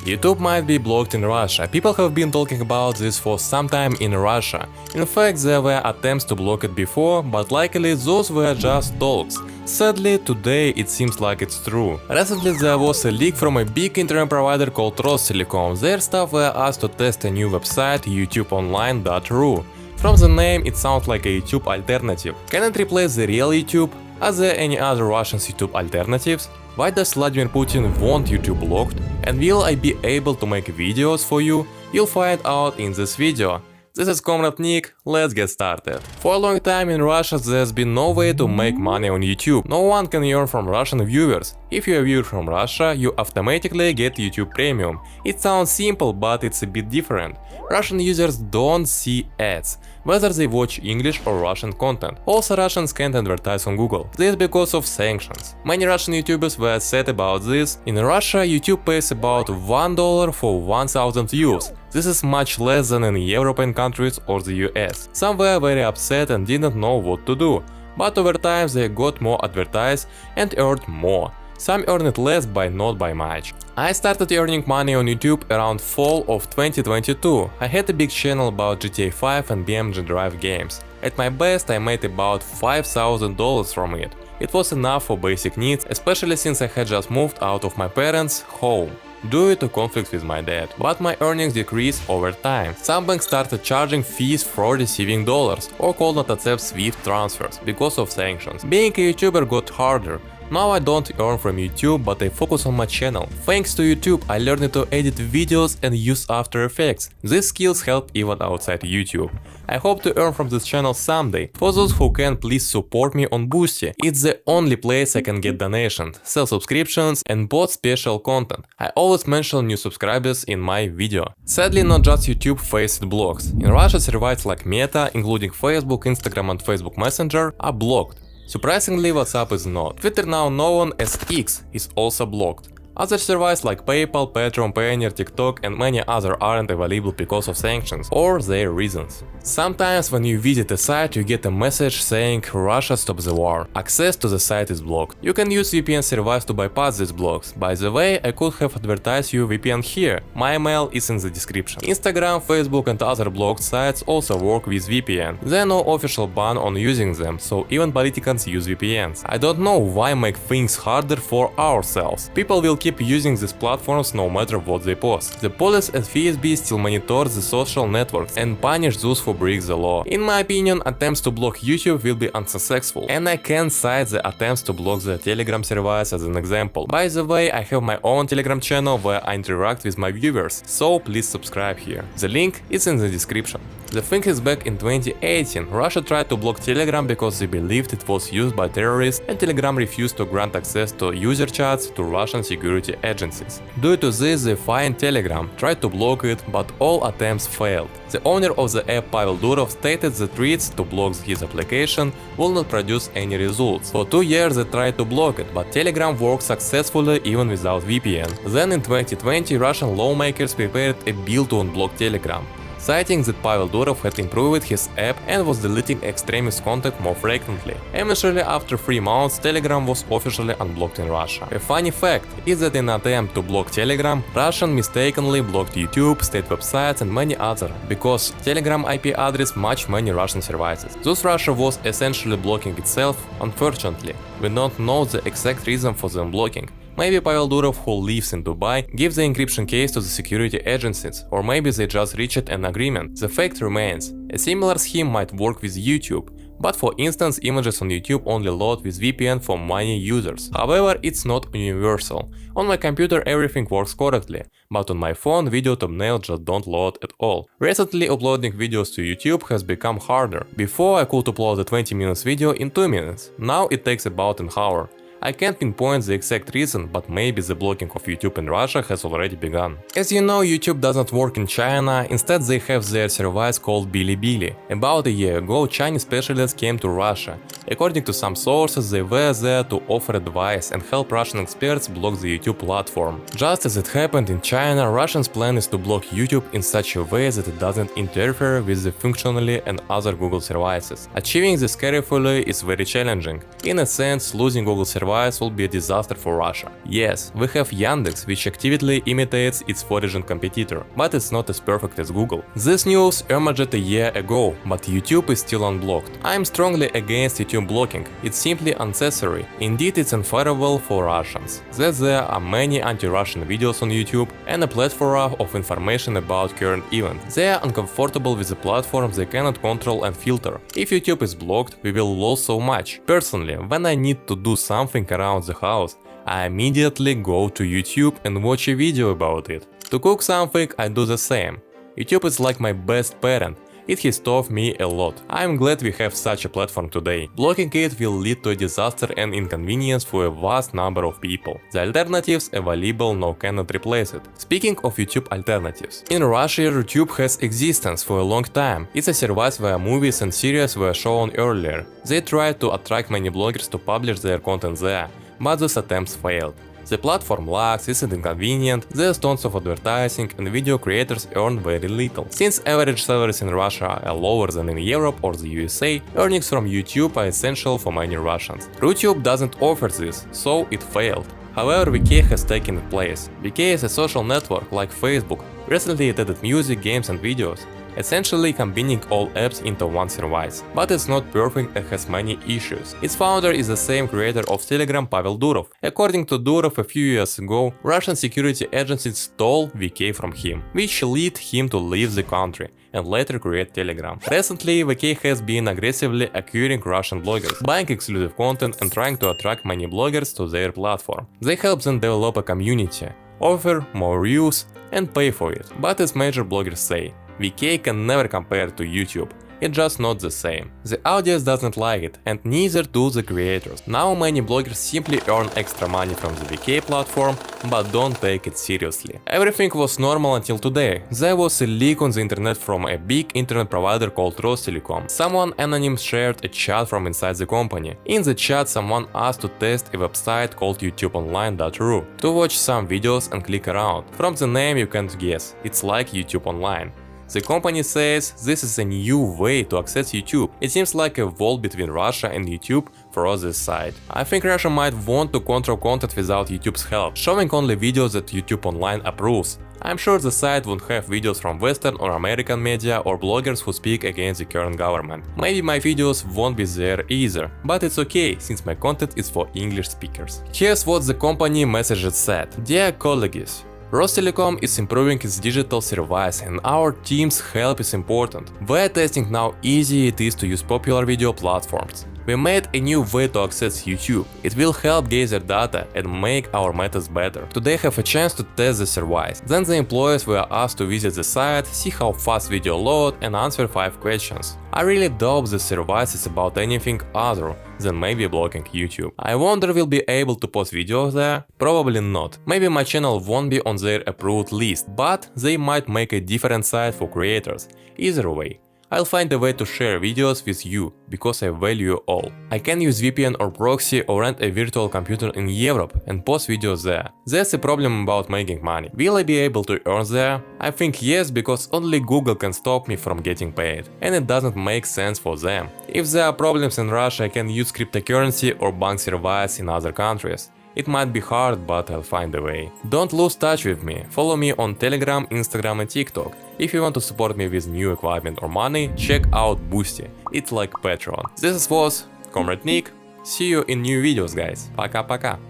YouTube might be blocked in Russia. People have been talking about this for some time in Russia. In fact, there were attempts to block it before, but likely those were just talks. Sadly, today it seems like it's true. Recently there was a leak from a big internet provider called Rostelecom. Their staff were asked to test a new website, youtubeonline.ru. From the name, it sounds like a YouTube alternative. Can it replace the real YouTube? Are there any other Russian YouTube alternatives? Why does Vladimir Putin want YouTube blocked? And will I be able to make videos for you? You'll find out in this video. This is Comrade Nick, let's get started. For a long time in Russia there's been no way to make money on YouTube. No one can earn from Russian viewers. If you're a viewer from Russia, you automatically get YouTube Premium. It sounds simple, but it's a bit different. Russian users don't see ads, whether they watch English or Russian content. Also, Russians can't advertise on Google. This is because of sanctions. Many Russian YouTubers were sad about this. In Russia, YouTube pays about $1 for 1000 views. This is much less than in European countries or the US. Some were very upset and didn't know what to do. But over time they got more advertised and earned more. Some earned less but not by much. I started earning money on YouTube around fall of 2022. I had a big channel about GTA 5 and BMG Drive games. At my best I made about $5,000 from it. It was enough for basic needs, especially since I had just moved out of my parents' home due to conflicts with my dad, but my earnings decreased over time. Some banks started charging fees for receiving dollars or could not accept SWIFT transfers because of sanctions. Being a YouTuber got harder. Now I don't earn from YouTube, but I focus on my channel. Thanks to YouTube, I learned to edit videos and use After Effects. These skills help even outside YouTube. I hope to earn from this channel someday. For those who can, please support me on Boosty. It's the only place I can get donations, sell subscriptions and post special content. I always mention new subscribers in my video. Sadly, not just YouTube faced blocks. In Russia, services like Meta, including Facebook, Instagram and Facebook Messenger, are blocked. Surprisingly, WhatsApp is not. Twitter, now known as X, is also blocked. Other services like PayPal, Patreon, Payoneer, TikTok and many others aren't available because of sanctions or their reasons. Sometimes when you visit a site you get a message saying Russia stop the war. Access to the site is blocked. You can use VPN service to bypass these blocks. By the way, I could have advertised you VPN here. My email is in the description. Instagram, Facebook and other blocked sites also work with VPN. There are no official ban on using them, so even politicians use VPNs. I don't know why make things harder for ourselves. People will keep using these platforms no matter what they post. The police at FSB still monitor the social networks and punish those who break the law. In my opinion, attempts to block YouTube will be unsuccessful, and I can cite the attempts to block the Telegram service as an example. By the way, I have my own Telegram channel where I interact with my viewers, so please subscribe here. The link is in the description. The thing is, back in 2018, Russia tried to block Telegram because they believed it was used by terrorists, and Telegram refused to grant access to user chats to Russian security agencies. Due to this, they fined Telegram, tried to block it, but all attempts failed. The owner of the app, Pavel Durov, stated that threats to block his application will not produce any results. For 2 years they tried to block it, but Telegram worked successfully even without VPN. Then in 2020, Russian lawmakers prepared a bill to unblock Telegram, citing that Pavel Durov had improved his app and was deleting extremist content more frequently. Eventually, after 3 months, Telegram was officially unblocked in Russia. A funny fact is that in an attempt to block Telegram, Russians mistakenly blocked YouTube, state websites and many others, because Telegram IP address matched many Russian services. Thus Russia was essentially blocking itself. Unfortunately, we don't know the exact reason for the unblocking. Maybe Pavel Durov, who lives in Dubai, gives the encryption keys to the security agencies, or maybe they just reached an agreement. The fact remains, a similar scheme might work with YouTube, but for instance, images on YouTube only load with VPN for many users. However, it's not universal. On my computer everything works correctly, but on my phone video thumbnails just don't load at all. Recently, uploading videos to YouTube has become harder. Before I could upload a 20 minutes video in 2 minutes, now it takes about an hour. I can't pinpoint the exact reason, but maybe the blocking of YouTube in Russia has already begun. As you know, YouTube doesn't work in China, instead they have their service called Bilibili. About a year ago, Chinese specialists came to Russia. According to some sources, they were there to offer advice and help Russian experts block the YouTube platform. Just as it happened in China, Russians' plan is to block YouTube in such a way that it doesn't interfere with the functionality and other Google services. Achieving this carefully is very challenging. In a sense, losing Google service will be a disaster for Russia. Yes, we have Yandex, which actively imitates its foreign competitor, but it's not as perfect as Google. This news emerged a year ago, but YouTube is still unblocked. I am strongly against YouTube blocking. It's simply unnecessary. Indeed, it's unfavorable for Russians, that there are many anti-Russian videos on YouTube and a plethora of information about current events. They are uncomfortable with the platform they cannot control and filter. If YouTube is blocked, we will lose so much. Personally, when I need to do something around the house, I immediately go to YouTube and watch a video about it. To cook something, I do the same. YouTube is like my best parent. It has taught me a lot. I am glad we have such a platform today. Blocking it will lead to a disaster and inconvenience for a vast number of people. The alternatives available now cannot replace it. Speaking of YouTube alternatives. In Russia, YouTube has existence for a long time. It's a service where movies and series were shown earlier. They tried to attract many bloggers to publish their content there, but those attempts failed. The platform lags, isn't inconvenient, there's tons of advertising, and video creators earn very little. Since average salaries in Russia are lower than in Europe or the USA, earnings from YouTube are essential for many Russians. YouTube doesn't offer this, so it failed. However, VK has taken its place. VK is a social network like Facebook. Recently it added music, games and videos, essentially combining all apps into one service. But it's not perfect and has many issues. Its founder is the same creator of Telegram, Pavel Durov. According to Durov, a few years ago, Russian security agencies stole VK from him, which led him to leave the country and later create Telegram. Recently, VK has been aggressively acquiring Russian bloggers, buying exclusive content and trying to attract many bloggers to their platform. They help them develop a community, offer more views and pay for it. But as major bloggers say, VK can never compare to YouTube. It's just not the same. The audience doesn't like it, and neither do the creators. Now many bloggers simply earn extra money from the VK platform, but don't take it seriously. Everything was normal until today. There was a leak on the internet from a big internet provider called Rostelecom. Someone anonymous shared a chat from inside the company. In the chat, someone asked to test a website called youtubeonline.ru to watch some videos and click around. From the name you can guess, it's like YouTube Online. The company says this is a new way to access YouTube. It seems like a wall between Russia and YouTube for this side. I think Russia might want to control content without YouTube's help, showing only videos that YouTube Online approves. I'm sure the site won't have videos from Western or American media or bloggers who speak against the current government. Maybe my videos won't be there either, but it's okay, since my content is for English speakers. Here's what the company message said. Dear colleagues, Rostelecom is improving its digital service and our team's help is important. We're testing how easy it is to use popular video platforms. We made a new way to access YouTube. It will help gather data and make our methods better. Today have a chance to test the service. Then the employees were asked to visit the site, see how fast video load and answer 5 questions. I really doubt the service is about anything other than maybe blocking YouTube. I wonder will be able to post videos there? Probably not. Maybe my channel won't be on their approved list, but they might make a different site for creators. Either way, I'll find a way to share videos with you, because I value you all. I can use VPN or proxy or rent a virtual computer in Europe and post videos there. That's a problem about making money. Will I be able to earn there? I think yes, because only Google can stop me from getting paid, and it doesn't make sense for them. If there are problems in Russia, I can use cryptocurrency or bank service in other countries. It might be hard, but I'll find a way. Don't lose touch with me. Follow me on Telegram, Instagram and TikTok. If you want to support me with new equipment or money, check out Boosty. It's like Patreon. This was Comrade Nick. See you in new videos, guys. Пока-пока.